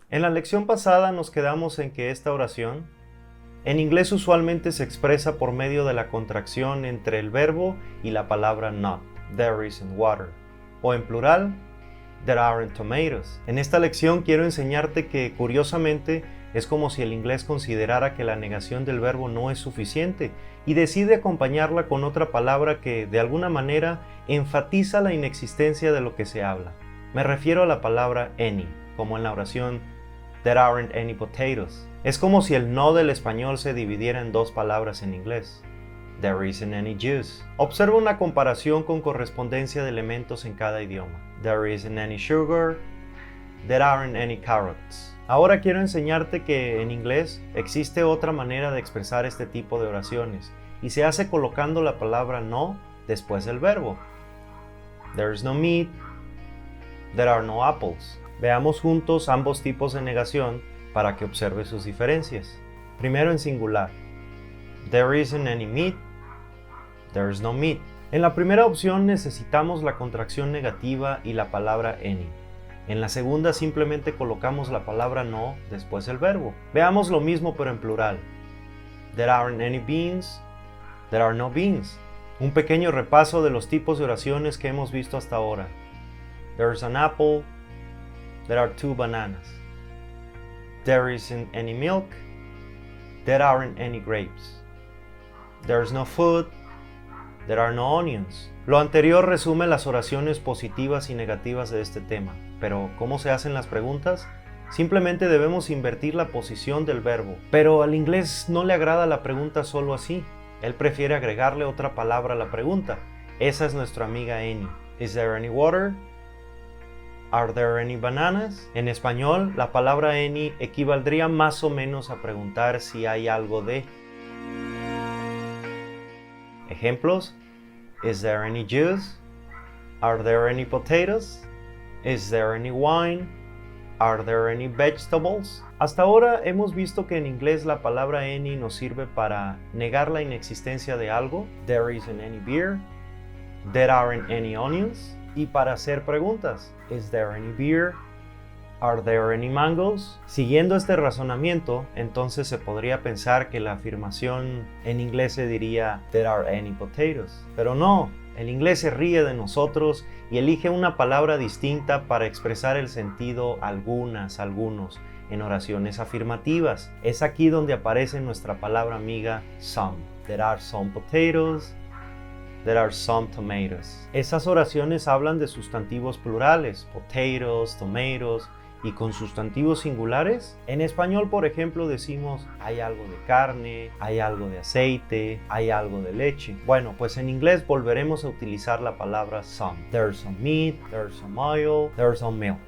En la lección pasada nos quedamos en que esta oración, en inglés usualmente se expresa por medio de la contracción entre el verbo y la palabra not, there isn't water, o en plural, there aren't tomatoes. En esta lección quiero enseñarte que, curiosamente, es como si el inglés considerara que la negación del verbo no es suficiente y decide acompañarla con otra palabra que, de alguna manera, enfatiza la inexistencia de lo que se habla. Me refiero a la palabra any, como en la oración there aren't any potatoes. Es como si el no del español se dividiera en dos palabras en inglés. There isn't any juice. Observa una comparación con correspondencia de elementos en cada idioma. There isn't any sugar. There aren't any carrots. Ahora quiero enseñarte que en inglés existe otra manera de expresar este tipo de oraciones y se hace colocando la palabra no después del verbo. There's no meat. There are no apples. Veamos juntos ambos tipos de negación para que observes sus diferencias. Primero en singular. There isn't any meat. There's no meat. En la primera opción necesitamos la contracción negativa y la palabra any. En la segunda simplemente colocamos la palabra no después del verbo. Veamos lo mismo pero en plural. There aren't any beans. There are no beans. Un pequeño repaso de los tipos de oraciones que hemos visto hasta ahora. There's an apple. There are 2 bananas. There isn't any milk. There aren't any grapes. There's no food. There are no onions. Lo anterior resume las oraciones positivas y negativas de este tema, pero ¿cómo se hacen las preguntas? Simplemente debemos invertir la posición del verbo, pero al inglés no le agrada la pregunta solo así. Él prefiere agregarle otra palabra a la pregunta. Esa es nuestra amiga any. Is there any water? Are there any bananas? En español, la palabra any equivaldría más o menos a preguntar si hay algo de. Ejemplos: Is there any juice? Are there any potatoes? Is there any wine? Are there any vegetables? Hasta ahora hemos visto que en inglés la palabra any nos sirve para negar la inexistencia de algo, there isn't any beer, there aren't any onions, y para hacer preguntas, is there any beer? Are there any mangoes? Siguiendo este razonamiento, entonces se podría pensar que la afirmación en inglés se diría there are any potatoes. Pero no, el inglés se ríe de nosotros y elige una palabra distinta para expresar el sentido algunos, en oraciones afirmativas. Es aquí donde aparece nuestra palabra amiga some. There are some potatoes. There are some tomatoes. Esas oraciones hablan de sustantivos plurales, potatoes, tomatoes, y con sustantivos singulares. En español, por ejemplo, decimos hay algo de carne, hay algo de aceite, hay algo de leche. Bueno, pues en inglés volveremos a utilizar la palabra some. There's some meat, there's some oil, there's some milk.